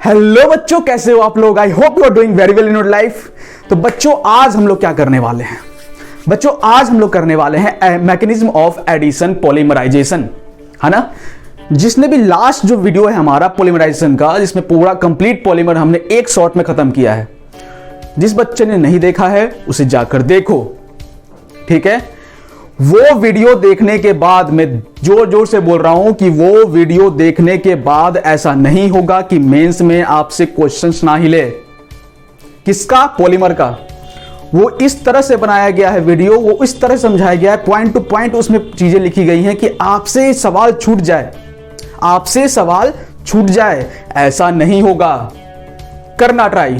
Hello बच्चों, कैसे हो आप लोग? I hope you are doing very well in your life. तो बच्चों, आज हम लोग क्या करने वाले हैं? बच्चों, आज हम लोग करने वाले हैं मैकेनिज्म ऑफ एडिशन पॉलीमराइजेशन, है ना। जिसने भी लास्ट जो वीडियो है हमारा पॉलीमराइजेशन का, जिसमें पूरा कंप्लीट पॉलीमर हमने एक शॉट में खत्म किया है, जिस बच्चे ने नहीं देखा है उसे जाकर देखो, ठीक है। वो वीडियो देखने के बाद, मैं जोर जोर से बोल रहा हूं कि वो वीडियो देखने के बाद ऐसा नहीं होगा कि मेंस में आपसे क्वेश्चंस ना ही ले। किसका? पॉलीमर का। वो इस तरह से बनाया गया है वीडियो, वो इस तरह समझाया गया है, पॉइंट टू पॉइंट उसमें चीजें लिखी गई हैं कि आपसे सवाल छूट जाए, आपसे सवाल छूट जाए। ऐसा नहीं होगा। करना ट्राई,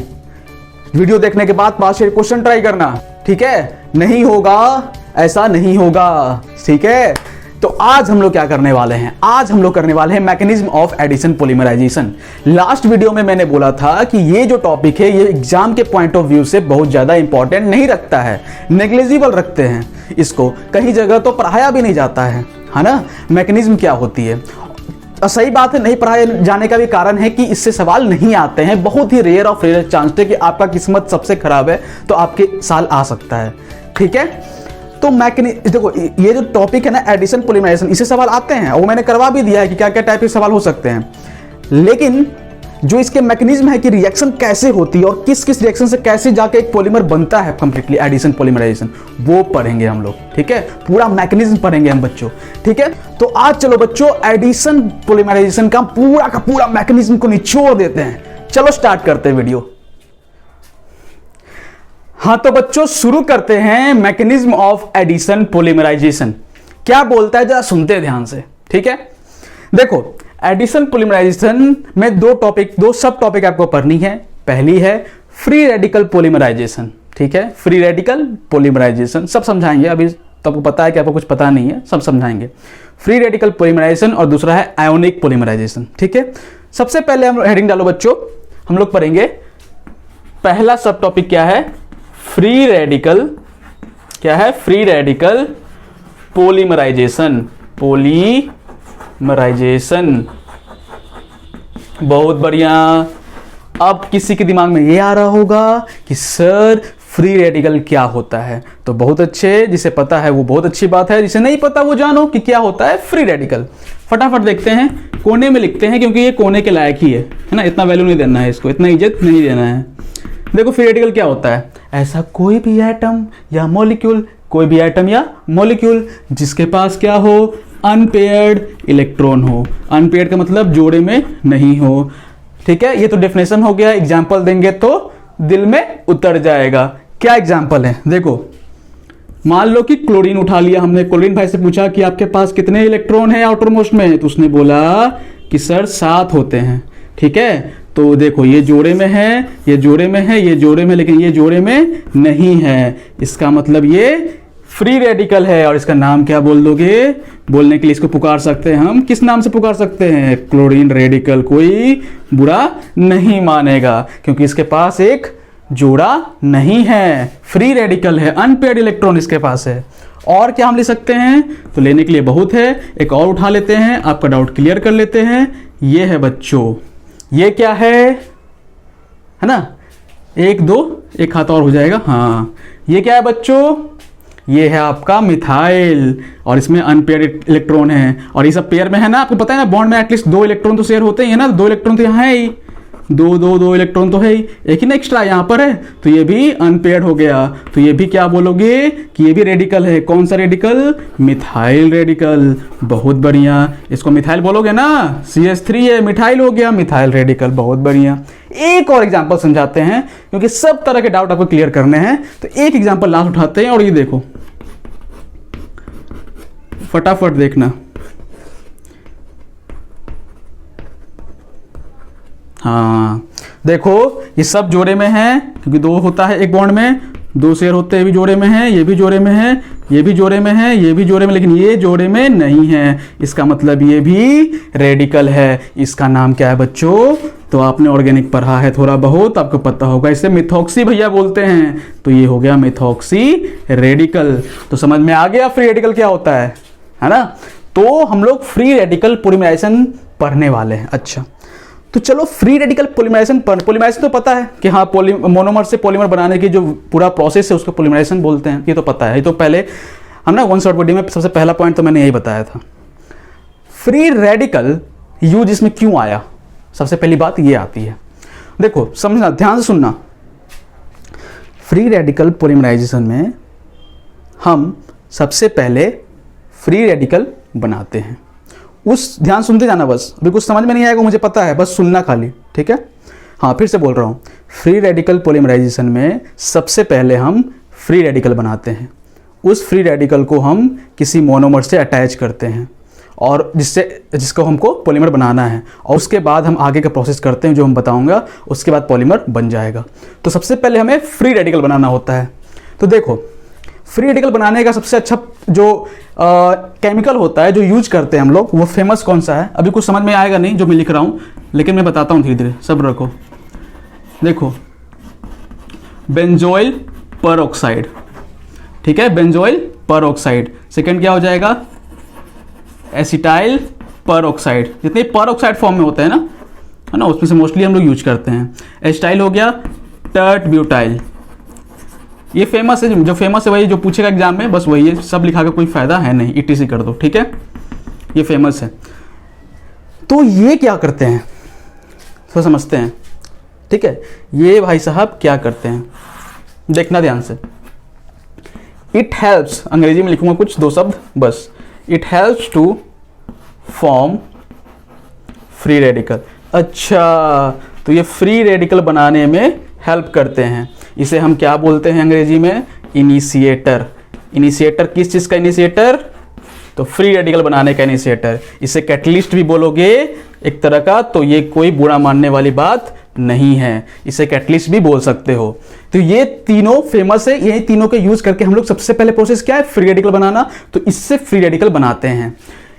वीडियो देखने के बाद 5 क्वेश्चन ट्राई करना, ठीक है। नहीं होगा, ऐसा नहीं होगा, ठीक है। तो आज हम लोग क्या करने वाले हैं? आज हम लोग करने वाले हैं mechanism of addition polymerization. Last video में मैंने बोला था कि ये जो टॉपिक है ये एग्जाम के पॉइंट ऑफ व्यू से बहुत ज्यादा इंपॉर्टेंट नहीं रखता है, नेग्लिजिबल रखते हैं इसको, कहीं जगह तो पढ़ाया भी नहीं जाता है ना। मैकेनिज्म क्या होती है? सही बात है, नहीं पढ़ाए जाने का भी कारण है कि इससे सवाल नहीं आते हैं। बहुत ही रेयर ऑफ रेयर चांस है कि आपका किस्मत सबसे खराब है तो आपके साल आ सकता है, ठीक है। तो देखो, ये जो टॉपिक है ना एडिशन पॉलीमराइजेशन, इससे सवाल आते हैं और वो मैंने करवा भी दिया है कि क्या क्या टाइप के सवाल हो सकते हैं। लेकिन जो इसके मैकेनिज्म है कि रिएक्शन कैसे होती है और किस किस रिएक्शन से कैसे जाके एक पॉलीमर बनता है कंप्लीटली एडिशन पॉलीमराइजेशन, वो पढ़ेंगे हम लोग, ठीक है। पूरा मैकेनिज्म पढ़ेंगे हम बच्चों, ठीक है। तो आज चलो बच्चों, एडिशन पॉलीमराइजेशन का पूरा मैकेनिज्म को निचोड़ देते हैं। चलो स्टार्ट करते हैं वीडियो। हाँ तो बच्चों, शुरू करते हैं मैकेनिज्म ऑफ एडिशन पॉलीमराइजेशन। क्या बोलता है जरा सुनते ध्यान से, ठीक है। देखो, एडिशन पॉलीमराइजेशन में दो सब टॉपिक आपको पढ़नी है। पहली है फ्री रेडिकल पॉलीमराइजेशन, ठीक है। फ्री रेडिकल पॉलीमराइजेशन सब समझाएंगे, अभी तो आपको पता है कि आपको कुछ पता नहीं है, सब समझाएंगे। फ्री रेडिकल पॉलीमराइजेशन और दूसरा है आयोनिक पॉलीमराइजेशन, ठीक है। सबसे पहले हम हेडिंग डालो बच्चों, हम लोग पढ़ेंगे पहला सब टॉपिक क्या है? Free radical. क्या है? Free radical polymerisation. पॉलीमराइजेशन, बहुत बढ़िया। अब किसी के दिमाग में ये आ रहा होगा कि सर फ्री रेडिकल क्या होता है? तो बहुत अच्छे, जिसे पता है वो बहुत अच्छी बात है, जिसे नहीं पता वो जानो कि क्या होता है फ्री रेडिकल। फटाफट देखते हैं, कोने में लिखते हैं क्योंकि ये कोने के लायक ही है ना। इतना वैल्यू नहीं देना है इसको, इतना इज्जत नहीं देना है। देखो, फ्री रेडिकल क्या होता है? ऐसा कोई भी एटम या मॉलिक्यूल, कोई भी एटम या मॉलिक्यूल जिसके पास क्या हो? अनपेयर्ड इलेक्ट्रॉन हो। अनपेयर्ड का मतलब जोड़े में नहीं हो, ठीक है। ये तो डेफिनेशन हो गया, एग्जांपल देंगे तो दिल में उतर जाएगा। क्या एग्जांपल है? देखो, मान लो कि क्लोरीन उठा लिया हमने। क्लोरीन भाई से पूछा कि आपके पास कितने इलेक्ट्रॉन है आउटर मोस्ट में? तो उसने बोला कि सर 7 होते हैं, ठीक है। तो देखो, ये जोड़े में है, ये जोड़े में है, ये जोड़े में, लेकिन ये जोड़े में नहीं है। इसका मतलब ये फ्री रेडिकल है। और इसका नाम क्या बोल दोगे? बोलने के लिए इसको पुकार सकते हैं हम, किस नाम से पुकार सकते हैं? Chlorine radical. कोई बुरा नहीं मानेगा क्योंकि इसके पास एक जोड़ा नहीं है, फ्री रेडिकल है, अनपेयर्ड इलेक्ट्रॉन इसके पास है। और क्या हम ले सकते हैं? तो लेने के लिए बहुत है, एक और उठा लेते हैं, आपका डाउट क्लियर कर लेते हैं। ये है बच्चों, ये क्या है ना? 1 2 एक हाथ और हो जाएगा। हाँ, ये क्या है बच्चों? ये है आपका मिथाइल, और इसमें अनपेयर्ड इलेक्ट्रॉन है। और ये सब पेयर में है ना, आपको पता है ना, बॉन्ड में एटलीस्ट 2 इलेक्ट्रॉन तो शेयर होते ही है ना। 2 इलेक्ट्रॉन तो यहाँ है ही, 2 इलेक्ट्रॉन तो है ही, एक ही ना एक्स्ट्रा यहाँ पर है, तो ये भी अनपेयर्ड हो गया। तो ये भी क्या बोलोगे कि ये भी रेडिकल है। कौन सा रेडिकल? Methyl radical. बहुत बढ़िया, इसको मिथाइल बोलोगे ना, CH3 है, मिथाइल हो गया, मिथाइल रेडिकल। बहुत बढ़िया। एक और एग्जांपल समझाते हैं क्योंकि सब तरह के डाउट आपको क्लियर करने हैं। तो एक एग्जांपल लास्ट उठाते हैं और ये देखो, फटाफट देखना। हाँ देखो, ये सब जोड़े में है क्योंकि 2 होता है एक बॉन्ड में, 2 शेयर होते हैं, भी जोड़े में है, ये भी जोड़े में है, ये भी जोड़े में है, ये भी जोड़े में, लेकिन ये जोड़े में नहीं है। इसका मतलब ये भी रेडिकल है। इसका नाम क्या है बच्चों? तो आपने ऑर्गेनिक पढ़ा है थोड़ा बहुत, आपको पता होगा, इसे मिथॉक्सी भैया बोलते हैं। तो ये हो गया मिथॉक्सी रेडिकल। तो समझ में आ गया फ्री रेडिकल क्या होता है ना। तो हम लोग फ्री रेडिकल पॉलीमराइजेशन पढ़ने वाले हैं। अच्छा, तो चलो फ्री रेडिकल पॉलीमराइजेशन तो पता है कि हाँ मोनोमर से पॉलीमर बनाने की जो पूरा प्रोसेस है उसको पॉलीमराइजेशन बोलते हैं, ये तो पता है। ये तो पहले हम ना वन शॉट बॉडी में सबसे पहला पॉइंट तो मैंने यही बताया था। फ्री रेडिकल यूज इसमें क्यों आया, सबसे पहली बात ये आती है। देखो समझना, ध्यान से सुनना। फ्री रेडिकल पॉलीमराइजेशन में हम सबसे पहले फ्री रेडिकल बनाते हैं। उस ध्यान सुनते जाना, बस अभी कुछ समझ में नहीं आएगा मुझे पता है, बस सुनना खाली, ठीक है। हाँ फिर से बोल रहा हूँ, फ्री रेडिकल पॉलीमराइजेशन में सबसे पहले हम फ्री रेडिकल बनाते हैं। उस फ्री रेडिकल को हम किसी मोनोमर से अटैच करते हैं और जिसको हमको पॉलीमर बनाना है, और उसके बाद हम आगे का प्रोसेस करते हैं जो हम बताऊंगा, उसके बाद पॉलीमर बन जाएगा। तो सबसे पहले हमें फ्री रेडिकल बनाना होता है। तो देखो फ्री रेडिकल बनाने का सबसे अच्छा जो केमिकल होता है जो यूज करते हैं हम लोग, वो फेमस कौन सा है, अभी कुछ समझ में आएगा नहीं जो मैं लिख रहा हूँ, लेकिन मैं बताता हूँ धीरे धीरे, सब्र रखो। देखो बेंजोइल परऑक्साइड, ठीक है, बेंजोइल परऑक्साइड। सेकंड क्या हो जाएगा, एसिटाइल परऑक्साइड। जितने परऑक्साइड फॉर्म में होते हैं ना, है ना, उसमें से मोस्टली हम लोग यूज करते हैं। एसिटाइल हो गया, टर्ट ब्यूटाइल, ये फेमस है, जो फेमस है वही जो पूछेगा एग्जाम में, बस वही है, सब लिखा का कोई फायदा है नहीं, ETC कर दो, ठीक है, ये फेमस है। तो ये क्या करते हैं तो समझते हैं, ठीक है। ये भाई साहब क्या करते हैं, देखना ध्यान से। इट हेल्प्स, अंग्रेजी में लिखूंगा कुछ दो शब्द बस, it helps to form free radical. अच्छा, तो ये फ्री रेडिकल बनाने में हेल्प करते हैं। इसे हम क्या बोलते हैं अंग्रेजी में, इनिशिएटर। इनिशिएटर किस चीज़ का इनिशिएटर, तो फ्री रेडिकल बनाने का इनिशिएटर। इसे कैटलिस्ट भी बोलोगे एक तरह का, तो ये कोई बुरा मानने वाली बात नहीं है, इसे कैटलिस्ट भी बोल सकते हो। तो ये तीनों फेमस है, ये तीनों के यूज करके हम लोग सबसे पहले प्रोसेस क्या है, फ्री रेडिकल बनाना। तो इससे फ्री रेडिकल बनाते हैं।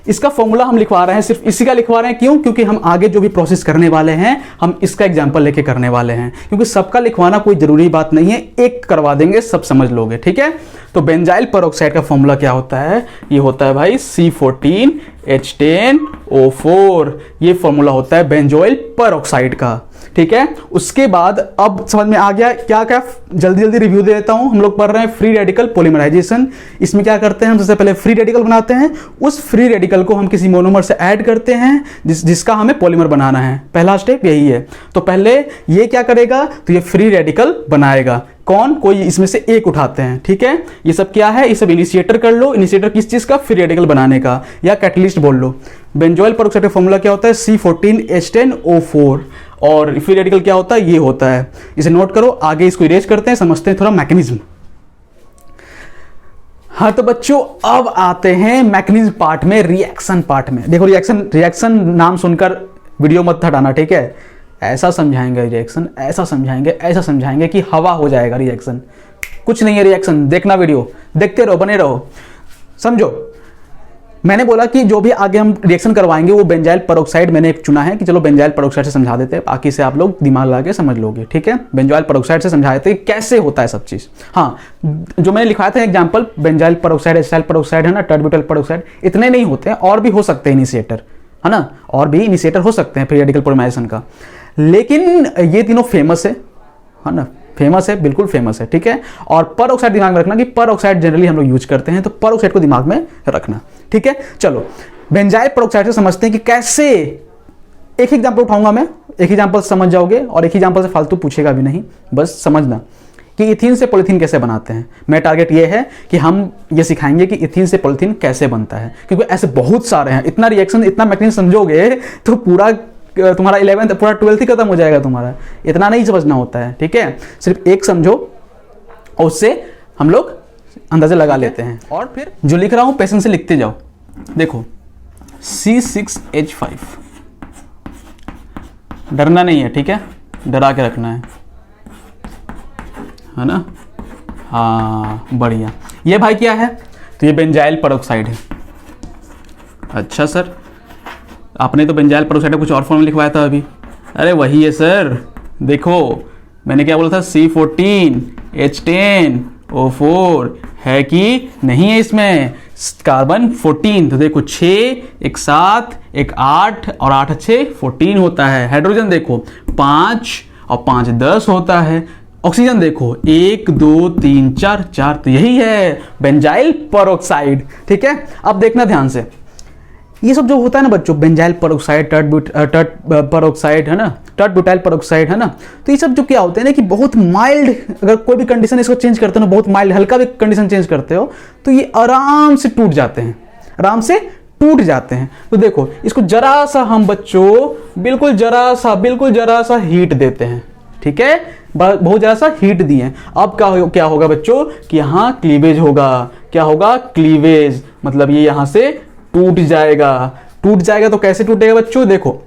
इसका फॉर्मूला हम लिखवा रहे हैं, सिर्फ इसी का लिखवा रहे हैं, क्यों, क्योंकि हम आगे जो भी प्रोसेस करने वाले हैं हम इसका एग्जांपल लेके करने वाले हैं, क्योंकि सबका लिखवाना कोई जरूरी बात नहीं है, एक करवा देंगे सब समझ लोगे, ठीक है। तो बेंजाइल परऑक्साइड का फॉर्मूला क्या होता है, ये होता है भाई C14H10O4, ये फॉर्मूला होता है बेंजोइल परऑक्साइड का, ठीक है। उसके बाद अब समझ में आ गया क्या क्या, जल्दी जल्दी रिव्यू दे देता हूं। हम लोग पढ़ रहे हैं फ्री रेडिकल पॉलीमराइजेशन। इसमें क्या करते हैं हम, सबसे पहले फ्री रेडिकल बनाते हैं, उस फ्री रेडिकल को हम किसी मोनोमर से ऐड करते हैं जिसका हमें पॉलीमर बनाना है। पहला स्टेप यही है। तो पहले ये क्या करेगा, तो ये फ्री रेडिकल बनाएगा। कौन, कोई इसमें से एक उठाते हैं, ठीक है। ये सब क्या है, ये सब इनिशिएटर कर लो। इनिशिएटर किस चीज का, फ्री रेडिकल बनाने का, या कैटलिस्ट बोल लो। बेंजोइल परऑक्साइड का फॉर्मूला क्या होता है, C14H10O4, और फ्री रेडिकल क्या होता है, ये होता है। इसे नोट करो, आगे इसको इरेज करते हैं, समझते हैं थोड़ा मैकेनिज्म। हाँ तो बच्चों अब आते हैं मैकेनिज्म पार्ट में, रिएक्शन पार्ट में। देखो रिएक्शन नाम सुनकर वीडियो मत हटाना, ठीक है। ऐसा समझाएंगे रिएक्शन, ऐसा समझाएंगे कि हवा हो जाएगा रिएक्शन। कुछ नहीं है रिएक्शन, देखना वीडियो, देखते रहो, बने रहो, समझो। मैंने बोला कि जो भी आगे हम रिएक्शन करवाएंगे वो बेंजाइल परऑक्साइड मैंने एक चुना है कि चलो बेंजाइल परऑक्साइड से समझा देते हैं, बाकी से आप लोग दिमाग लगा के समझ लोगे, ठीक है। बेंजाइल परऑक्साइड से समझा देते हैं कैसे होता है सब चीज। हाँ, जो मैंने लिखवाया था example, benzyl peroxide, acetyl peroxide है ना, टर्ट ब्यूटाइल परऑक्साइड, इतने नहीं होते हैं, और भी हो सकते हैं इनिशिएटर, है ना, और भी इनिशिएटर हो सकते हैं फ्री रेडिकल पॉलीमराइजेशन का, लेकिन ये तीनों फेमस है ना, फेमस है, बिल्कुल फेमस है, ठीक है। और परऑक्साइड दिमाग में रखना कि परऑक्साइड जनरली हम लोग यूज करते हैं, तो परऑक्साइड को दिमाग में रखना, ठीक है। चलो बेंजाइल परऑक्साइड से समझते हैं कि कैसे। एक एग्जांपल उठाऊंगा मैं, एक एग्जांपल समझ जाओगे, और एक एग्जांपल से फालतू पूछेगा भी नहीं, बस समझना कि इथीन से पॉलीथीन कैसे बनाते हैं। मेरा टारगेट ये है कि हम ये सिखाएंगे कि इथीन से पॉलीथीन कैसे बनता है, क्योंकि ऐसे बहुत सारे हैं। इतना रिएक्शन, इतना मैकेनिज्म समझोगे तो पूरा तुम्हारा 11th पूरा 12th ही खत्म हो जाएगा तुम्हारा। इतना नहीं समझना होता है, ठीक है। सिर्फ एक समझो और उससे हम लोग अंदाजा लगा लेते हैं, और फिर जो लिख रहा हूं पेशेंस से लिखते जाओ। देखो C6H5, डरना नहीं है, ठीक है, डरा के रखना है ना। हाँ बढ़िया। ये भाई क्या है, तो ये बेंजाइल परऑक्साइड है। अच्छा सर, आपने तो बेंजाइल परऑक्साइड का कुछ और फॉर्म लिखवाया था अभी। अरे वही है सर, देखो मैंने क्या बोला था, C14H10O4 है कि नहीं है, इसमें कार्बन 14, तो देखो 6, एक 7, एक 8 और 8 6 14 होता है। हाइड्रोजन देखो 5 और 5 10 होता है। ऑक्सीजन देखो 1 2 3 4 4, तो यही है बेंजाइल पेरोक्साइड। ठीक है, अब देखना ध्यान से, ये सब जो होता है ना बच्चों, बेंजाइल पेरोक्साइड, टर्ट पेरोक्साइड है ना, टर्ट ब्यूटाइल पेरोक्साइड है ना, तो ये सब जो क्या होते हैं ना कि बहुत माइल्ड, अगर कोई भी कंडीशन इसको चेंज करते हो ना, बहुत माइल्ड हल्का भी कंडीशन चेंज करते हो तो ये आराम से टूट जाते हैं, आराम से टूट जाते हैं। तो देखो इसको जरा सा हम बच्चों बिल्कुल जरा सा हीट देते हैं। ठीक है, बहुत जरा सा हीट दिए। अब क्या होगा बच्चों कि यहाँ क्लीवेज होगा। क्या होगा? क्लीवेज, मतलब ये यहां से टूट जाएगा। टूट जाएगा तो कैसे टूटेगा बच्चों? देखो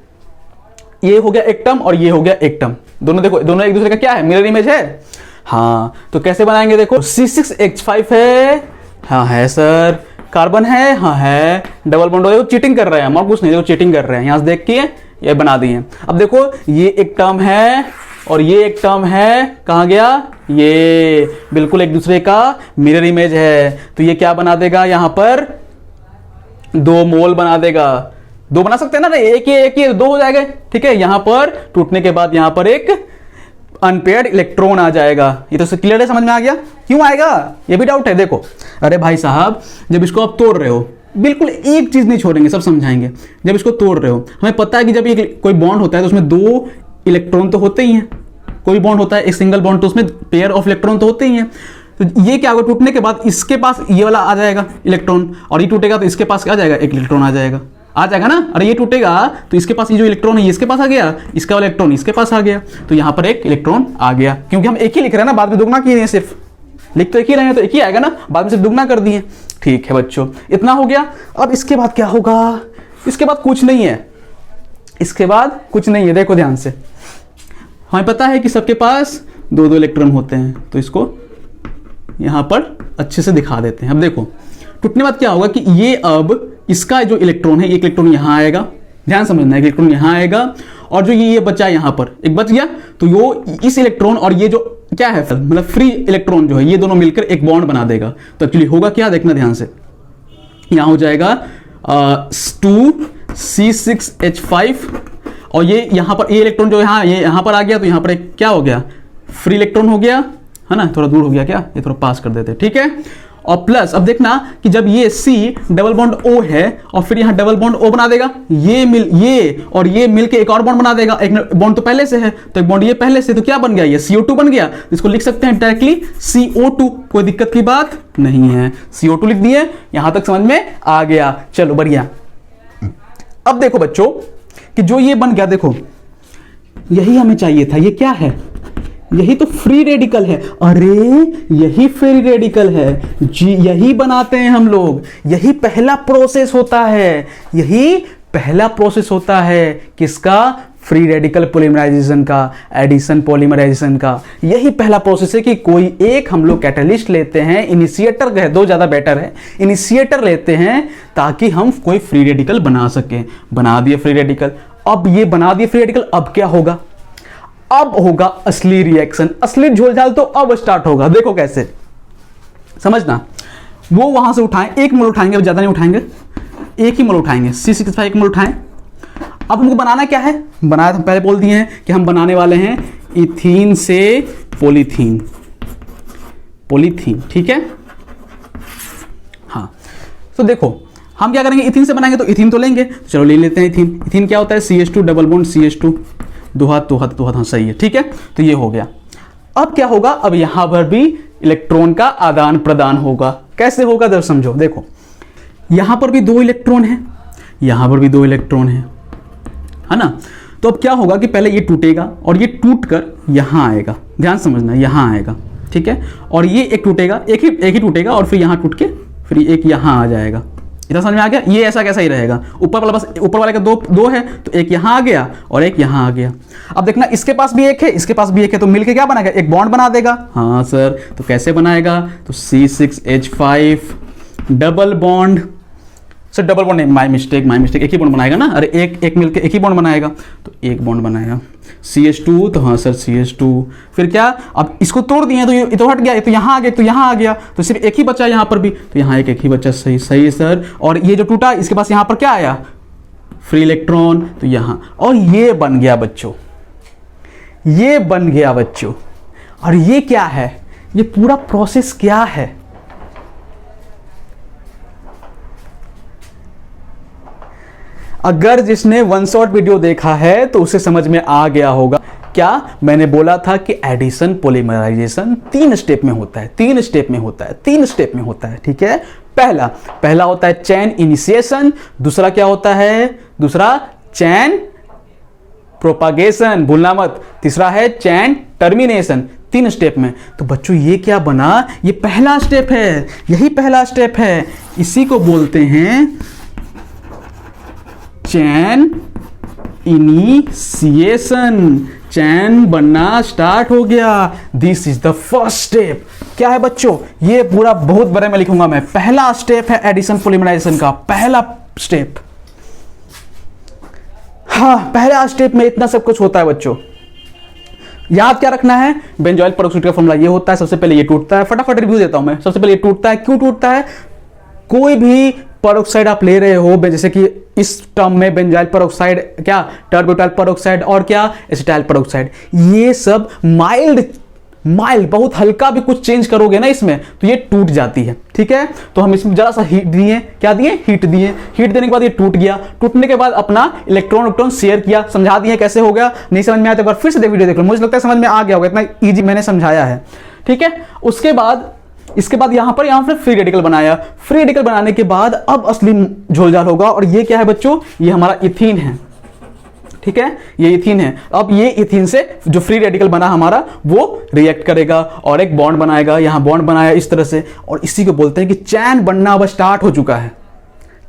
ये हो गया एक टर्म और ये हो गया एक टर्म, दोनों देखो, दोनों एक दूसरे का क्या है? मिरर इमेज है। हाँ, तो कैसे बनाएंगे? देखो C6H5 है, हाँ है सर। कार्बन है, हाँ है। डबल बॉन्ड हो, चीटिंग कर रहे हैं हम, और कुछ नहीं, देखो चीटिंग कर रहे हैं। यहां से देख के ये बना दिए। अब देखो ये एक टर्म है और ये एक टर्म है, कहाँ गया? ये बिल्कुल एक दूसरे का मिरर इमेज है, तो ये क्या बना देगा? यहां पर 2 मोल बना देगा। 2 बना सकते हैं ना, एक ही 2 हो जाएगा। ठीक है, यहां पर टूटने के बाद यहां पर एक अनपेयर्ड इलेक्ट्रॉन आ जाएगा। ये तो क्लियर है, समझ में आ गया? क्यों आएगा ये भी डाउट है? देखो, अरे भाई साहब, जब इसको आप तोड़ रहे हो, बिल्कुल एक चीज नहीं छोड़ेंगे, सब समझाएंगे। जब इसको तोड़ रहे हो, हमें पता है कि जब ये कोई बॉन्ड होता है तो उसमें 2 इलेक्ट्रॉन तो होते ही हैं। कोई बॉन्ड होता है एक सिंगल बॉन्ड, तो उसमें पेयर ऑफ इलेक्ट्रॉन तो होते ही हैं। तो ये क्या होगा? टूटने के बाद इसके पास ये वाला आ जाएगा इलेक्ट्रॉन, और ये टूटेगा तो इसके पास क्या आ जाएगा? एक इलेक्ट्रॉन आ जाएगा ना। अरे ये टूटेगा तो इसके पास ये जो इलेक्ट्रॉन है ये इसके पास आ गया, इसका वाला इलेक्ट्रॉन इसके पास आ गया, तो यहां पर एक इलेक्ट्रॉन आ गया। क्योंकि हम एक ही लिख रहे हैं ना, बाद में दुगना किए हैं, सिर्फ लिख तो एक ही रहे हैं, तो एक ही आएगा ना, बाद में सिर्फ दुगना कर दिए। ठीक है बच्चों, इतना हो गया। अब इसके बाद क्या होगा? इसके बाद कुछ नहीं है, इसके बाद कुछ नहीं है। देखो ध्यान से, हमें पता है कि सबके पास 2 इलेक्ट्रॉन होते हैं, तो इसको यहां पर अच्छे से दिखा देते हैं। अब देखो टूटने बाद क्या होगा कि ये अब इसका जो इलेक्ट्रॉन है, ये इलेक्ट्रॉन यहां आएगा, ध्यान समझना है, इलेक्ट्रॉन यहां आएगा, और जो ये बचा यहां पर एक बच गया, तो यो इस इलेक्ट्रॉन और ये जो क्या है, मतलब फ्री इलेक्ट्रॉन जो है, ये दोनों मिलकर एक बॉन्ड बना देगा। तो एक्चुअली होगा क्या, देखना ध्यान से, यहां हो जाएगा 2C6H5, और ये यहां पर ये इलेक्ट्रॉन जो है ये यहां पर आ गया, तो यहां पर एक क्या हो गया? फ्री इलेक्ट्रॉन हो गया, है ना। थोड़ा दूर हो गया क्या, ये थोड़ा पास कर देते, ठीक है। और प्लस अब देखना कि जब ये C डबल बॉन्ड O है और फिर यहां डबल बॉन्ड O बना देगा, ये और ये मिलके एक और बॉन्ड बना देगा। एक बॉन्ड तो पहले से है, तो एक बॉन्ड ये पहले से, तो क्या बन गया? ये CO2 बन गया। इसको लिख सकते हैं डायरेक्टली CO2, कोई दिक्कत की बात नहीं है। CO2 लिख दिए, यहां तक समझ में आ गया। चलो बढ़िया। अब देखो बच्चों कि जो ये बन गया, देखो यही हमें चाहिए था। ये क्या है? यही तो फ्री रेडिकल है। अरे यही फ्री रेडिकल है जी, यही बनाते हैं हम लोग। यही पहला प्रोसेस होता है, यही पहला प्रोसेस होता है किसका? फ्री रेडिकल पॉलीमराइजेशन का, एडिशन पॉलीमराइजेशन का। यही पहला प्रोसेस है कि कोई एक हम लोग कैटलिस्ट लेते हैं, इनिशिएटर कह दो ज्यादा बेटर है, इनिशिएटर लेते हैं ताकि हम कोई फ्री रेडिकल बना सके। बना दिए फ्री रेडिकल। अब ये बना दिए फ्री रेडिकल, अब क्या होगा? अब होगा असली रिएक्शन, असली झोलझाल तो अब स्टार्ट होगा। देखो कैसे, समझना। वो वहां से उठाएं, 1 मोल उठाएंगे, अब ज्यादा नहीं उठाएंगे, 1 ही मोल उठाएंगे। C6H5 1 मोल उठाएं। अब हमको बनाना क्या है? बनाया हम पहले बोल दिए हैं कि हम बनाने वाले हैं इथीन से पॉलीथीन, पॉलीथीन, ठीक है। हाँ, तो देखो हम क्या करेंगे, इथीन से बनाएंगे तो इथीन तो लेंगे, तो चलो ले लेते हैं इथीन। इथीन क्या होता है? CH2 डबल बॉन्ड CH2, दो हाथ, हाँ सही है, ठीक है। तो ये हो गया। अब क्या होगा? अब यहां पर भी इलेक्ट्रॉन का आदान प्रदान होगा। कैसे होगा जरा समझो। देखो यहां पर भी 2 इलेक्ट्रॉन है, यहां पर भी 2 इलेक्ट्रॉन है ना। तो अब क्या होगा कि पहले ये टूटेगा और ये टूट कर यहां आएगा, ध्यान समझना, यहां आएगा, ठीक है। और ये एक टूटेगा, एक ही टूटेगा, और फिर यहां टूट के फिर एक यहां आ जाएगा। इतना समझ में आ गया? ये ऐसा कैसा ही रहेगा। ऊपर वाला बस ऊपर वाले का दो है, तो एक यहां आ गया और एक यहां आ गया। अब देखना, इसके पास भी एक है, इसके पास भी एक है, तो मिलके क्या बनाएगा? एक बॉन्ड बना देगा। हाँ सर, तो कैसे बनाएगा? तो C6H5 double bond sir double bond नहीं, माय मिस्टेक, एक ही बॉन्ड बनाएगा ना, अरे एक मिलके एक ही बॉन्ड बनाएगा, तो एक बॉन्ड बनाएगा CH2, तो हाँ सर CH2, फिर क्या, अब इसको तोड़ दिए तो ये तो हट गया, ये तो यहाँ आ गया, तो यहाँ आ गया, तो सिर्फ एक ही बचा यहाँ पर भी, तो यहाँ एक ही बचा, सही सर। और ये जो टूटा इसके पास यहाँ पर क्या आया, फ्री इलेक्ट्रॉन, तो यहाँ, और ये बन गया बच्चों, ये बन गया बच्चों। और ये क्या है, ये पूरा प्रोसेस क्या है, अगर जिसने वन शॉट वीडियो देखा है तो उसे समझ में आ गया होगा। क्या मैंने बोला था कि एडिशन पॉलीमराइजेशन 3 स्टेप में होता है, 3 स्टेप में होता है, 3 स्टेप में होता है, ठीक है। पहला होता है चेन इनिशिएशन, दूसरा क्या होता है, दूसरा चेन प्रोपागेशन, भूलना मत, तीसरा है चेन टर्मिनेशन, 3 स्टेप में। तो बच्चों ये क्या बना, ये पहला स्टेप है, यही पहला स्टेप है, इसी को बोलते हैं चैन इनिशिएशन। चैन बनना स्टार्ट हो गया, this is the first step. क्या है बच्चों, ये पूरा बहुत बड़े में लिखूंगा मैं, पहला स्टेप है एडिशन पॉलीमराइजेशन का, पहला स्टेप। हाँ, पहला स्टेप में इतना सब कुछ होता है बच्चों। याद क्या रखना है, बेंजोइल पेरोक्साइड का फॉर्मूला ये होता है, सबसे पहले ये टूटता है, फटाफट रिव्यू देता हूं मैं। सबसे पहले ये टूटता है, क्यों टूटता है, कोई भी पेरोक्साइड आप ले रहे हो, जैसे कि इस टर्म में बेंजाइल पेरोक्साइड, क्या टर्बियोटाइल पेरोक्साइड और क्या एसिटाइल पेरोक्साइड, ये सब माइल्ड बहुत हल्का भी कुछ चेंज करोगे ना इसमें तो ये टूट जाती है, ठीक है। तो हम इसमें जरा सा हीट दिए, क्या दिए, हीट दिए, हीट देने के बाद ये टूट गया, टूटने के बाद अपना इलेक्ट्रॉन शेयर किया, समझा दिए कैसे हो गया। नहीं समझ में आया तो एक बार फिर से वीडियो देख लो, मुझे लगता है समझ में आ गया होगा, इतना ईजी मैंने समझाया है, ठीक है। इसके बाद यहां पर फ्री रेडिकल बनाया, फ्री रेडिकल बनाने के बाद अब असली झोलझाल होगा। और ये क्या है बच्चों, ये हमारा इथीन है, ठीक है, ये इथीन है। अब ये इथीन से जो फ्री रेडिकल बना हमारा वो रिएक्ट करेगा और एक बॉन्ड बनाएगा, यहां बॉन्ड बनाया इस तरह से, और इसी को बोलते हैं कि चैन बनना अब स्टार्ट हो चुका है,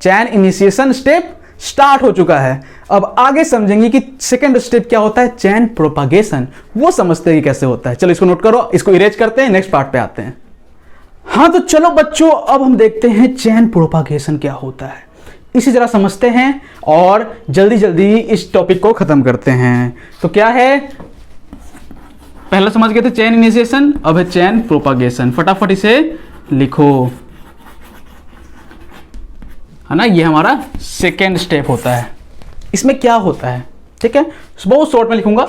चैन इनिशिएशन स्टेप स्टार्ट हो चुका है। अब आगे समझेंगे कि सेकंड स्टेप क्या होता है, चैन प्रोपागेशन, वो समझते हैं कैसे होता है। चलो इसको नोट करो, इसको इरेज करते हैं, नेक्स्ट पार्ट पे आते हैं। हाँ तो चलो बच्चों, अब हम देखते हैं चैन प्रोपागेशन क्या होता है, इसी जरा समझते हैं और जल्दी जल्दी इस टॉपिक को खत्म करते हैं। तो क्या है, पहला समझ गए थे चैन इनिशिएशन, अब है चैन प्रोपागेशन, फटाफट इसे लिखो, है ना। ये हमारा सेकेंड स्टेप होता है, इसमें क्या होता है, ठीक है, बहुत शॉर्ट में लिखूंगा,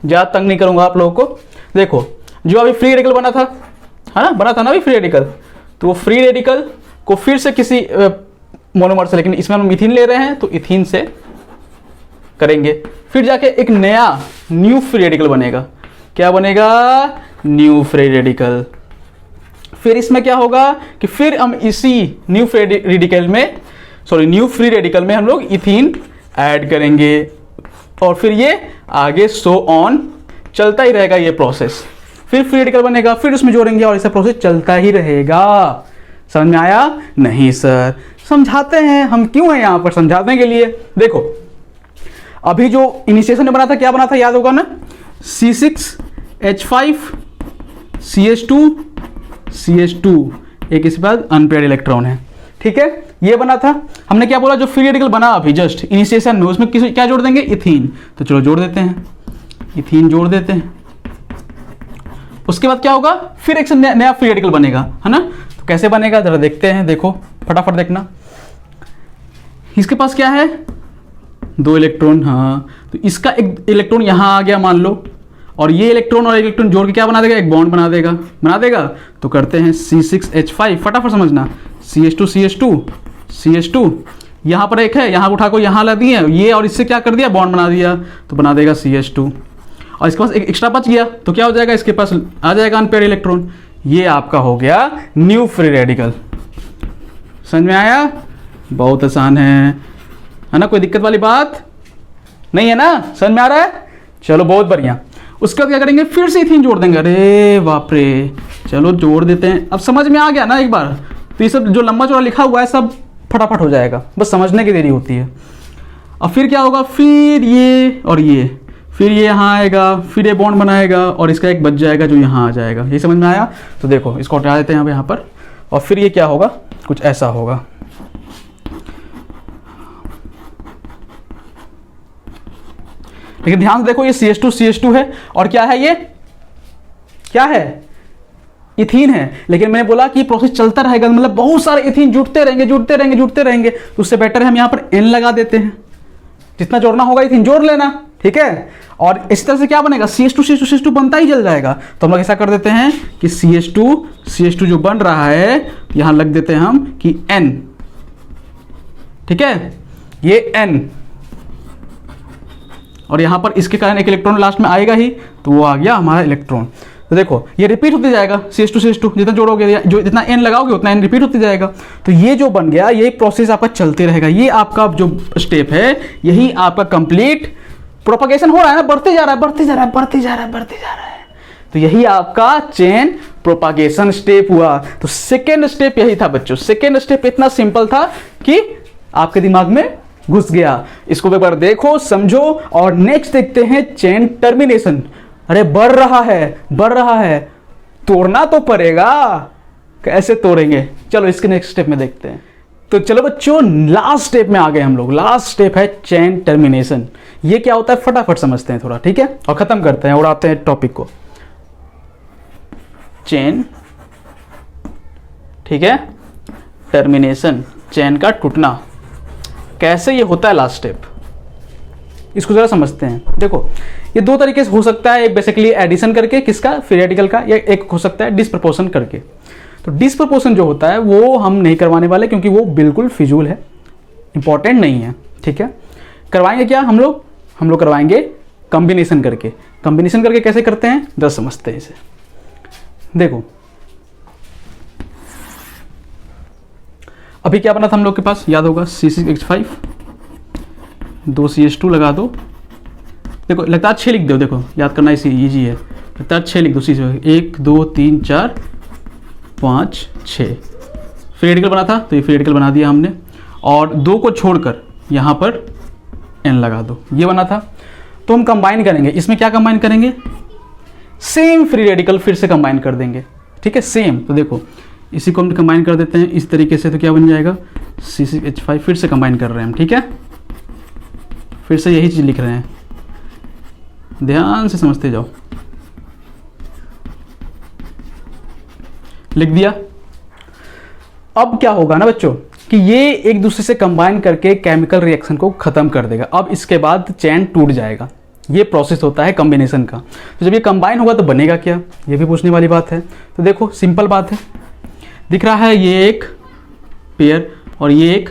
ज्यादा तंग नहीं करूंगा आप लोगों को। देखो जो अभी फ्री रेडिकल बना था, है ना, बना था ना अभी फ्री रेडिकल, तो वो फ्री रेडिकल को फिर से किसी मोनोमर से, लेकिन इसमें हम इथीन ले रहे हैं तो इथीन से करेंगे, फिर जाके एक नया न्यू फ्री रेडिकल बनेगा। क्या बनेगा, न्यू फ्री रेडिकल। फिर इसमें क्या होगा कि फिर हम इसी न्यू फ्री रेडिकल में हम लोग इथीन ऐड करेंगे, और फिर ये आगे सो ऑन चलता ही रहेगा ये प्रोसेस। फिर फ्री रेडिकल बनेगा, फिर उसमें जोड़ेंगे, और ऐसा प्रोसेस चलता ही रहेगा। समझ में आया? नहीं सर, समझाते हैं, हम क्यों हैं यहाँ पर, समझाने के लिए। देखो अभी जो इनिशिएशन में बना था, क्या बना था, याद होगा ना, C6H5 CH2 एक इसके बाद अनपेयर्ड इलेक्ट्रॉन है, ठीक है, ये बना था। हमने क्या बोला, जो फ्री रेडिकल बना अभी जस्ट इनिशिएशन में, उसमें क्या जोड़ देंगे, इथीन। तो चलो जोड़ देते हैं, इथीन जोड़ देते हैं। उसके बाद क्या होगा, फिर एक नया फ्री रेडिकल बनेगा, है ना। तो कैसे बनेगा जरा देखते हैं, देखो फटाफट देखना। इसके पास क्या है, 2 इलेक्ट्रॉन, हाँ, तो इसका एक इलेक्ट्रॉन यहां आ गया मान लो, और ये इलेक्ट्रॉन और इलेक्ट्रॉन जोड़ के क्या बना देगा, एक बॉन्ड बना देगा। तो करते हैं C6H5, फटाफट समझना, CH2 यहां पर एक है, यहां उठा को यहां ला दिए, ये और इससे क्या कर दिया, बॉन्ड बना दिया, तो बना देगा CH2। और इसके पास एक एक्स्ट्रा बच गया, तो क्या हो जाएगा, इसके पास आ जाएगा अनपेयर्ड इलेक्ट्रॉन। ये आपका हो गया न्यू फ्री रेडिकल। समझ में आया? बहुत आसान है ना, कोई दिक्कत वाली बात नहीं है ना, समझ में आ रहा है? चलो बहुत बढ़िया। उसके बाद क्या करेंगे, फिर से इथीन जोड़ देंगे। अरे बाप रे, चलो जोड़ देते हैं। अब समझ में आ गया ना एक बार, तो ये सब जो लंबा चौड़ा लिखा हुआ है सब फटाफट हो जाएगा, बस समझने की देरी होती है। अब फिर क्या होगा, फिर ये और ये, फिर ये यहाँ आएगा, फिर ये बॉन्ड बनाएगा, और इसका एक बच जाएगा जो यहाँ आ जाएगा। ये समझ में आया? तो देखो इसको हटा देते हैं यहाँ पर, और फिर ये क्या होगा, कुछ ऐसा होगा। लेकिन ध्यान से देखो ये CH2 है और क्या है, ये क्या है, इथीन है। लेकिन मैंने बोला कि प्रोसेस चलता रहेगा, मतलब बहुत सारे इथीन जुड़ते रहेंगे, तो उससे बेटर है हम यहाँ पर N लगा देते हैं। जितना जोड़ना होगा इथीन जोड़ लेना, ठीक है। और इस तरह से क्या बनेगा, CH2 बनता ही जल जाएगा। तो हम लोग ऐसा कर देते हैं कि CH2 जो बन रहा है यहां लग देते हैं हम कि N, ठीक है, ये N, और यहां पर इसके कारण एक इलेक्ट्रॉन लास्ट में आएगा ही, तो वो आ गया हमारा इलेक्ट्रॉन। तो देखो ये रिपीट होते जाएगा, CH2 जितना जोड़ोगे, जो जितना N लगाओगे उतना N रिपीट होते जाएगा। तो ये जो बन गया, ये प्रोसेस आपका चलते रहेगा। ये आपका जो स्टेप है, यही आपका कंप्लीट प्रोपगेशन हो रहा है ना, बढ़ते जा रहा है। तो यही आपका चेन प्रोपगेशन स्टेप हुआ। तो सेकेंड स्टेप यही था बच्चों। सेकेंड स्टेप इतना सिंपल था कि आपके दिमाग में घुस गया। इसको एक बार देखो, समझो, और नेक्स्ट देखते हैं चेन टर्मिनेशन। अरे बढ़ रहा है, तोड़ना तो पड़ेगा, कैसे तोड़ेंगे, चलो इसके नेक्स्ट स्टेप में देखते हैं। तो चलो बच्चों, लास्ट स्टेप में आ गए हम लोग। लास्ट स्टेप है चेन टर्मिनेशन। ये क्या होता है फटाफट समझते हैं थोड़ा, ठीक है, और खत्म करते हैं, उड़ाते हैं टॉपिक को। चेन, ठीक है, टर्मिनेशन, चेन का टूटना, कैसे ये होता है लास्ट स्टेप, इसको जरा समझते हैं। देखो ये दो तरीके से हो सकता है, एक बेसिकली एडिशन करके, किसका, फ्री रेडिकल का, या एक हो सकता है डिस्प्रपोर्शन करके। तो डिस्प्रपोर्शन जो होता है वो हम नहीं करवाने वाले, क्योंकि वो बिल्कुल फिजूल है, इंपॉर्टेंट नहीं है, ठीक है। करवाएंगे क्या हम लोग करवाएंगे कॉम्बिनेशन करके। कॉम्बिनेशन करके कैसे करते हैं जरा समझते हैं इसे। देखो अभी क्या बना था हम लोग के पास, याद होगा, C6H5, 2 CH2 लगा दो। देखो लगता है 6 लिख दो, देखो याद करना इसी ईजी है, लगता है 6 लिख दो। 1 2 3 4 5 6 फ्री रेडिकल बना था, तो ये फ्री रेडिकल बना दिया हमने। और 2 को छोड़कर यहाँ पर N लगा दो, ये बना था। तो हम कंबाइन करेंगे, इसमें क्या कंबाइन करेंगे, सेम फ्री रेडिकल फिर से कंबाइन कर देंगे, ठीक है, सेम। तो देखो इसी को हम कंबाइन कर देते हैं इस तरीके से, तो क्या बन जाएगा, C6H5 फिर से कंबाइन कर रहे हैं हम, ठीक है, फिर से यही चीज़ लिख रहे हैं, ध्यान से समझते जाओ। लिख दिया। अब क्या होगा ना बच्चों कि ये एक दूसरे से कंबाइन करके केमिकल रिएक्शन को खत्म कर देगा। अब इसके बाद चेन टूट जाएगा। ये प्रोसेस होता है कॉम्बिनेशन का। तो जब ये कंबाइन होगा तो बनेगा क्या, ये भी पूछने वाली बात है। तो देखो सिंपल बात है, दिख रहा है ये एक पेयर और ये एक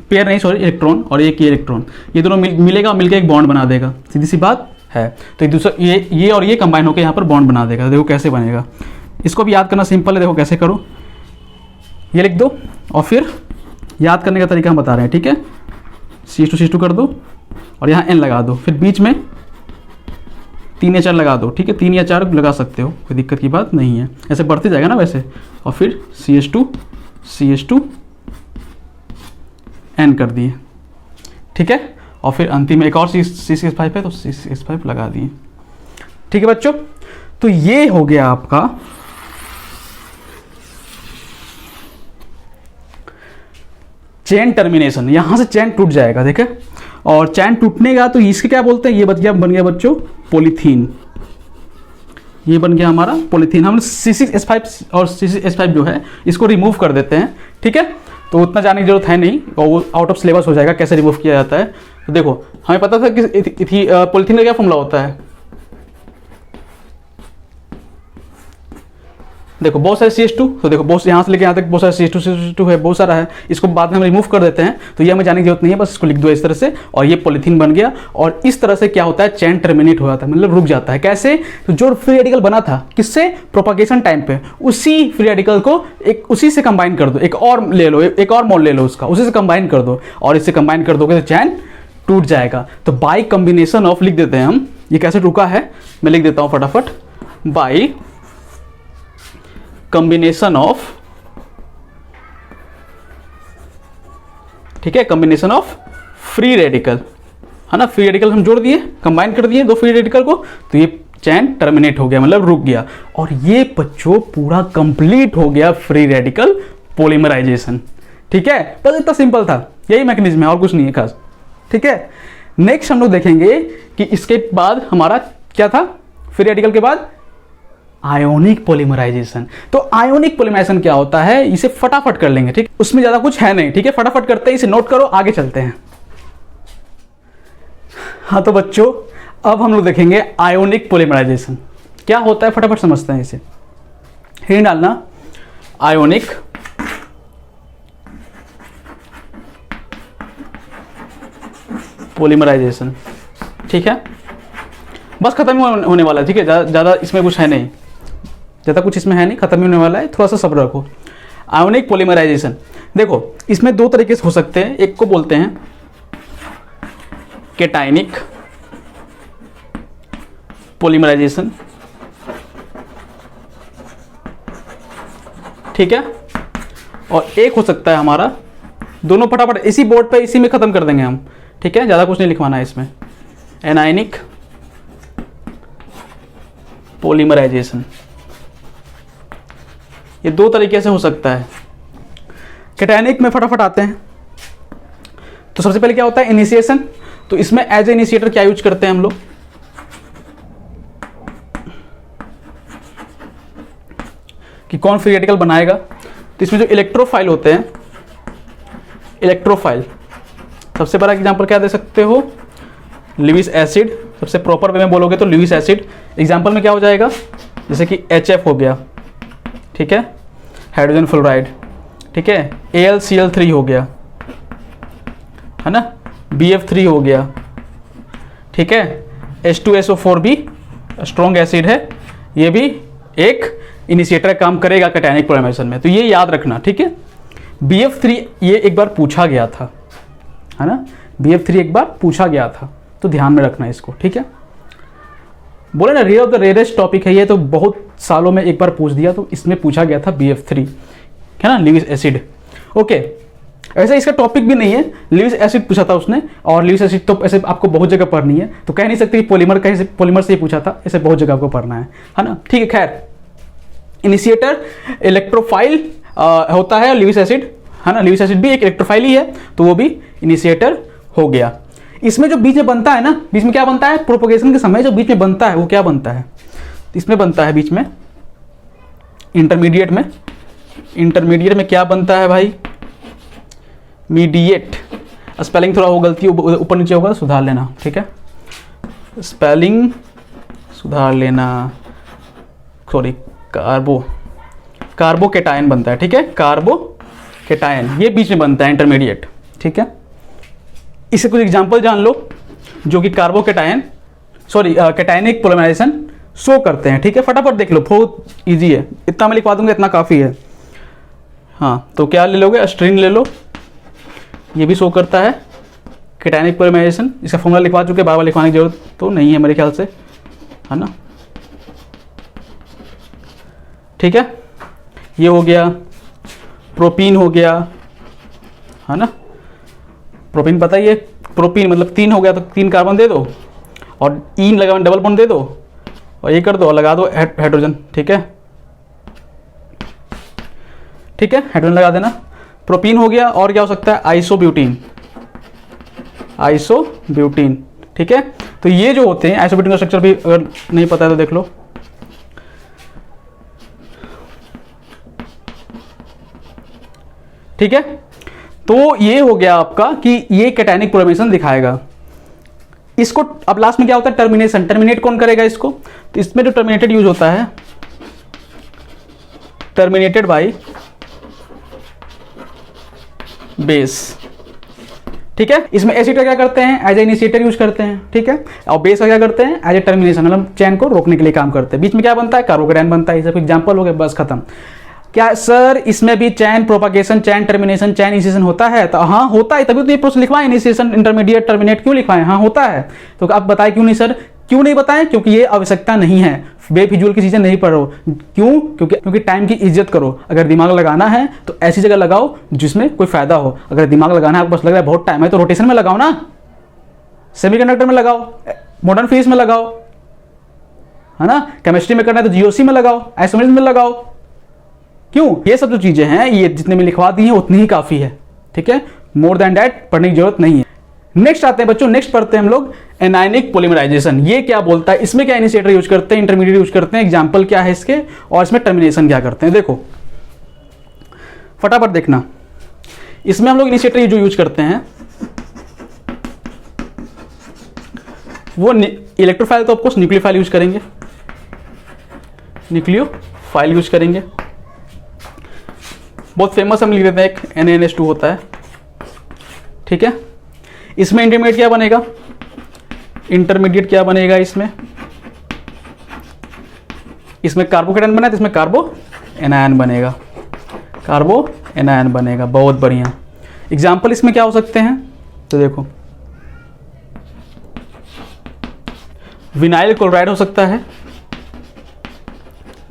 पेयर नहीं, सॉरी, इलेक्ट्रॉन, और एक ये इलेक्ट्रॉन, ये दोनों मिलेगा और मिलकर एक बॉन्ड बना देगा, सीधी सी बात है। तो एक दूसरा ये और ये कंबाइन होकर यहाँ पर बॉन्ड बना देगा। देखो कैसे बनेगा, इसको भी याद करना सिंपल है। देखो कैसे करो, ये लिख दो और फिर याद करने का तरीका हम बता रहे हैं, ठीक है। CH2 कर दो और यहाँ N लगा दो, फिर बीच में 3 या 4 लगा दो, ठीक है, 3 या 4 लगा सकते हो, कोई दिक्कत की बात नहीं है, ऐसे बढ़ते जाएगा ना वैसे। और फिर CH2 N कर दिए, ठीक है। और फिर अंतिम में एक और C6H5 है तो C6H5 लगा दिए, ठीक है बच्चों। तो ये हो गया आपका चेन टर्मिनेशन। यहां से चेन टूट जाएगा, देखे, और चेन टूटने का तो इसके क्या बोलते हैं, ये बन गया बच्चों पॉलीथीन। ये बन गया हमारा पॉलीथीन। हम C6H5 और C6H5 जो है इसको रिमूव कर देते हैं, ठीक है। तो उतना जानने की जरूरत है नहीं, और वो आउट ऑफ सिलेबस हो जाएगा कैसे रिमूव किया जाता है। तो देखो हमें पता था कि पॉलीथीन का क्या फॉर्मूला होता है। देखो बहुत सारे CH2, तो देखो बहुत यहाँ से लेके यहाँ तक बहुत सारे CH2 है, बहुत सारा है, इसको बाद में हम रिमूव कर देते हैं। तो ये हमें जानने की जरूरत नहीं है, बस इसको लिख दो इस तरह से, और ये पॉलीथीन बन गया। और इस तरह से क्या होता है, चेन टर्मिनेट हो जाता है, मतलब रुक जाता है। कैसे, तो जो फ्री रेडिकल बना था किससे, प्रोपगेशन टाइम पे, उसी फ्री रेडिकल को एक उसी से कंबाइन कर दो, एक और ले लो, एक और मोल ले लो उसका, उसी से कंबाइन कर दो, और इससे कंबाइन कर दोगे तो चैन टूट जाएगा। तो बाई कॉम्बिनेशन ऑफ लिख देते हैं हम। ये कैसे रुका है मैं लिख देता हूं फटाफट, बाई कॉम्बिनेशन ऑफ, ठीक है, कॉम्बिनेशन ऑफ फ्री रेडिकल, है ना, फ्री रेडिकल हम जोड़ दिए, कंबाइन कर दिए दो फ्री रेडिकल को, तो ये चैन टर्मिनेट हो गया, मतलब रुक गया। और ये बच्चों पूरा कंप्लीट हो गया फ्री रेडिकल पॉलीमराइजेशन, ठीक है। बस इतना सिंपल था, यही मैकेनिज्म है और कुछ नहीं है खास, ठीक है। नेक्स्ट हम लोग देखेंगे कि इसके बाद हमारा क्या था, फ्री रेडिकल के बाद आयोनिक पॉलीमराइजेशन। तो आयोनिक पॉलीमराइजेशन क्या होता है, इसे फटाफट कर लेंगे, ठीक, उसमें ज्यादा कुछ है नहीं, ठीक है, फटाफट करते हैं, इसे नोट करो, आगे चलते हैं। हाँ तो बच्चों अब हम लोग देखेंगे आयोनिक पॉलीमराइजेशन क्या होता है, फटाफट समझते हैं इसे। हिंट डालना, आयोनिक पॉलीमराइजेशन, ठीक है, बस खत्म ही होने वाला है, ठीक है, ज़्यादा इसमें कुछ है नहीं, ज़्यादा कुछ इसमें है नहीं, खत्म ही होने वाला है, थोड़ा सा सब्र रखो। आयोनिक पॉलीमराइजेशन देखो इसमें दो तरीके से हो सकते हैं, एक को बोलते हैं कैटायनिक पॉलीमराइजेशन, ठीक है, और एक हो सकता है हमारा, दोनों फटाफट इसी बोर्ड पे इसी में खत्म कर देंगे हम, ठीक है, ज़्यादा कुछ नहीं लिखवाना है इसमें, एनायनिक पॉलीमराइजेशन। ये दो तरीके से हो सकता है। कैटायनिक में फटाफट आते हैं, तो सबसे पहले क्या होता है, इनिशिएशन। तो इसमें एज ए इनिशिएटर क्या यूज करते हैं हम लोग, कि कौन फ्री रेडिकल बनाएगा, तो इसमें जो इलेक्ट्रोफाइल होते हैं, इलेक्ट्रोफाइल, सबसे बड़ा एग्जांपल क्या दे सकते हो, ल्यूइस एसिड, सबसे प्रॉपर वे में बोलोगे तो ल्यूइस एसिड। एग्जांपल में क्या हो जाएगा, जैसे कि HF हो गया, ठीक है, हाइड्रोजन फ्लोराइड, ठीक है, AlCl3 हो गया, है ना, BF3 हो गया, ठीक है, H2SO4 भी स्ट्रॉन्ग एसिड है, ये भी एक इनिशिएटर काम करेगा कैटायनिक पॉलीमराइजेशन में, तो ये याद रखना, ठीक है। BF3 ये एक बार पूछा गया था, है ना, BF3 एक बार पूछा गया था, तो ध्यान में रखना इसको, ठीक है। बोले ना rare of the rarest topic है ये, तो बहुत सालों में एक बार पूछ दिया, तो इसमें पूछा गया था BF3, है ना, ल्यूइस एसिड, ओके। ऐसे इसका टॉपिक भी नहीं है, ल्यूइस एसिड पूछा था उसने, और ल्यूइस एसिड तो ऐसे आपको बहुत जगह पढ़नी है, तो कह नहीं सकते कि पॉलीमर कहीं से, पॉलीमर से ही पूछा था, ऐसे बहुत जगह आपको पढ़ना है ना, ठीक है। खैर इनिशिएटर इलेक्ट्रोफाइल होता है ल्यूइस एसिड, है ना, ल्यूइस एसिड भी एक इलेक्ट्रोफाइल ही है, तो वो भी इनिशिएटर हो गया। इसमें जो बीच में बनता है ना, बीच में क्या बनता है, प्रोपोगेशन के समय जो बीच में बनता है वो क्या बनता है, इसमें बनता है बीच में इंटरमीडिएट में, इंटरमीडिएट में क्या बनता है भाई, मीडिएट। स्पेलिंग थोड़ा वो गलती ऊपर नीचे होगा, सुधार लेना, ठीक है, स्पेलिंग सुधार लेना, सॉरी, कार्बोकेटायन बनता है, ठीक है, कार्बोकेटायन, ये बीच में बनता है इंटरमीडिएट, ठीक है। इससे कुछ एग्जांपल जान लो जो कि carbocation, sorry cationic polymerization show करते हैं, ठीक है, फटाफट देख लो, बहुत इजी है, इतना मैं लिखवा दूंगा, इतना काफ़ी है। हाँ तो क्या ले लोगे, एस्ट्रीन ले लो, ये भी शो करता है कैटायनिक पॉलीमराइजेशन, इसका फॉर्मूला लिखवा चुके, बार बार लिखवाने की जरूरत तो नहीं है मेरे ख्याल से, है ना, ठीक है। ये हो गया, प्रोपीन हो गया, है ना, प्रोपीन पता ही है, प्रोपीन मतलब 3 हो गया, तो 3 कार्बन दे दो और ईन लगा डबल बॉन्ड दे दो और ये कर दो और लगा दो हाइड्रोजन, ठीक है, ठीक है, हाइड्रोजन लगा देना, प्रोपीन हो गया। और क्या हो सकता है, आइसोब्यूटीन, आइसोब्यूटीन, ठीक है। तो ये जो होते हैं, आइसोब्यूटीन का स्ट्रक्चर भी अगर नहीं पता है तो देख लो, ठीक है। तो ये हो गया आपका कि ये कैटायनिक पॉलीमराइजेशन दिखाएगा। इसको अब लास्ट में क्या होता है, टर्मिनेशन, टर्मिनेट कौन करेगा इसको, तो इसमें जो टर्मिनेटेड यूज होता है, टर्मिनेटेड बाय बेस, ठीक है। इसमें एसिड का क्या करते हैं, एज ए इनिशिएटर यूज करते हैं, ठीक है, और बेस का क्या करते हैं, एज ए टर्मिनेशन, मतलब चैन को रोकने के लिए काम करते हैं। बीच में क्या बनता है, कार्बोकेटायन बनता है। ये सब एग्जांपल हो गए, बस खत्म। क्या सर इसमें भी चैन प्रोपागेशन, चैन टर्मिनेशन, चैन इनिशिएशन होता है, तो हाँ होता है, तभी तो ये प्रोसेस लिखवाएं, इनिशिएशन, इंटरमीडिएट, टर्मिनेट क्यों लिखवाएं, हाँ होता है। तो आप बताएं क्यों नहीं सर, क्यों नहीं बताएं, क्योंकि ये आवश्यकता नहीं है, बेफिजूल की चीजें नहीं पढ़ो। क्यों, क्योंकि टाइम की इज्जत करो। अगर दिमाग लगाना है तो ऐसी जगह लगाओ जिसमें कोई फायदा हो। अगर दिमाग लगाना है, आपको बस लग रहा है बहुत टाइम है, तो रोटेशन में लगाओ ना, सेमीकंडक्टर में लगाओ, मॉडर्न फिजिक्स में लगाओ, है ना, केमिस्ट्री में करना है तो जीओसी में लगाओ, आइसोमेरिज्म में लगाओ। क्यों, ये सब जो चीजें हैं, ये जितने में लिखवा दी हैं उतनी ही काफी है, ठीक है, मोर देन दैट पढ़ने की जरूरत नहीं है। नेक्स्ट आते हैं बच्चों, नेक्स्ट पढ़ते हैं हम लोग एनायनिक पॉलीमराइजेशन। ये क्या बोलता है, इसमें क्या इनिशिएटर यूज करते हैं, इंटरमीडिएट यूज करते हैं, एग्जाम्पल क्या है इसके, और इसमें टर्मिनेशन क्या करते हैं। देखो फटाफट देखना, इसमें हम लोग इनिशिएटर जो यूज करते हैं वो इलेक्ट्रोफाइल तो ऑफकोर्स न्यूक्लियोफाइल यूज करेंगे, न्यूक्लियोफाइल यूज करेंगे। बहुत फेमस हम लिख देते हैं, एक NaNH2 होता है, ठीक है। इसमें इंटरमीडिएट क्या बनेगा, इंटरमीडिएट क्या बनेगा, इसमें कार्बोकेटायन बना है तो इसमें कार्बो एनायन बनेगा, कार्बो एनायन बनेगा। बहुत बढ़िया। एग्जाम्पल इसमें क्या हो सकते हैं, तो देखो विनाइल क्लोराइड हो सकता है,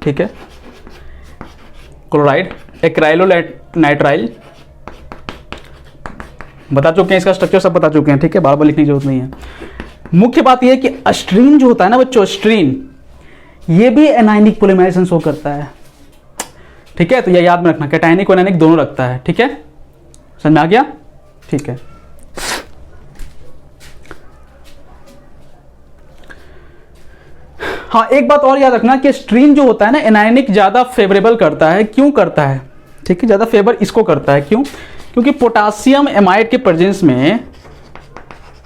ठीक है, क्लोराइड, एक्राइलो नाइट्राइल, बता चुके हैं, इसका स्ट्रक्चर सब बता चुके हैं, ठीक है, बार बार लिखने की जरूरत नहीं है। मुख्य बात यह है कि अस्ट्रीन जो होता है ना बच्चों, अस्ट्रीन ये भी एनायनिक पॉलीमराइजेशन शो करता है, ठीक है। तो यह याद में रखना, कैटायनिक और एनायनिक दोनों रखता है, ठीक है, समझ में आ गया, ठीक है। हाँ, एक बात और याद रखना कि स्ट्रीन जो होता है ना एनायनिक ज्यादा फेवरेबल करता है। क्यों करता है, ठीक है, ज्यादा फेवर इसको करता है, क्यों, क्योंकि पोटासियम एमाइड के प्रेजेंस में,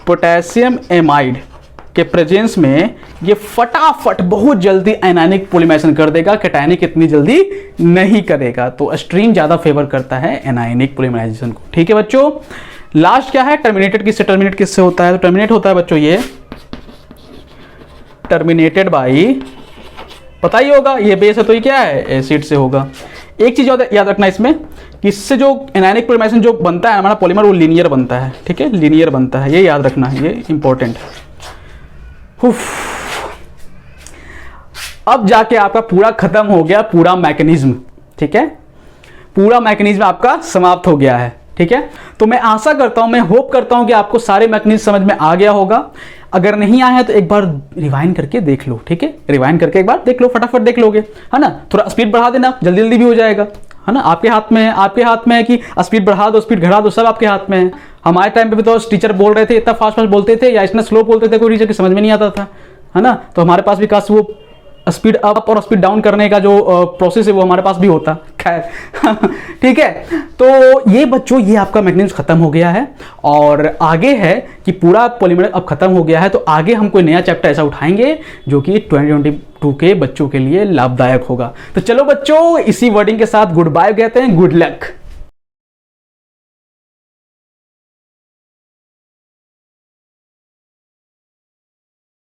पोटेशियम एमाइड के प्रेजेंस में ये फटाफट बहुत जल्दी एनायनिक पॉलीमराइजेशन कर देगा, कैटायनिक इतनी जल्दी नहीं करेगा। तो स्ट्रीन ज्यादा फेवर करता है एनायनिक पॉलीमराइजेशन को, ठीक है बच्चों। लास्ट क्या है, टर्मिनेटेड किससे, टर्मिनेट किससे होता है, तो टर्मिनेट होता है बच्चों ये टर्मिनेटेड बाई, पता ही होगा ये बेस है तो ये क्या है, एसिड से होगा। एक चीज याद रखना इसमें कि इससे जो एनायनिक पॉलीमराइजेशन जो बनता है हमारा पॉलीमर, वो लीनियर बनता है, ठीक है, लीनियर बनता है, ये याद रखना है, ये इंपॉर्टेंट है। अब जाके आपका पूरा खत्म हो गया, पूरा मैकेनिज्म, ठीक है, पूरा मैकेनिज्म आपका समाप्त हो गया है, ठीक है। तो मैं आशा करता हूं, मैं होप करता हूं कि आपको सारे मैकेनिज्म समझ में आ गया होगा। अगर नहीं आया है तो एक बार रिवाइंड करके देख लो, ठीक है, रिवाइंड करके एक बार देख लो, फटाफट देख लोगे, है ना। थोड़ा स्पीड बढ़ा देना, जल्दी जल्दी भी हो जाएगा, है ना। आपके हाथ में है, आपके हाथ में है कि स्पीड बढ़ा दो, स्पीड घटा दो, सब आपके हाथ में है। हमारे टाइम पे भी तो टीचर बोल रहे थे, इतना फास्ट फास्ट बोलते थे या इतना स्लो बोलते थे, कोई टीचर की समझ में नहीं आता था, है ना। तो हमारे पास भी काश वो स्पीड अप और स्पीड डाउन करने का जो प्रोसेस है वो हमारे पास भी होता, खैर ठीक है। तो ये बच्चों, ये आपका मैकेनिज्म खत्म हो गया है और आगे है कि पूरा पॉलीमर अब खत्म हो गया है, तो आगे हम कोई नया चैप्टर ऐसा उठाएंगे जो कि 2022 के बच्चों के लिए लाभदायक होगा। तो चलो बच्चों, इसी वर्डिंग के साथ गुड बाय कहते हैं, गुड लक।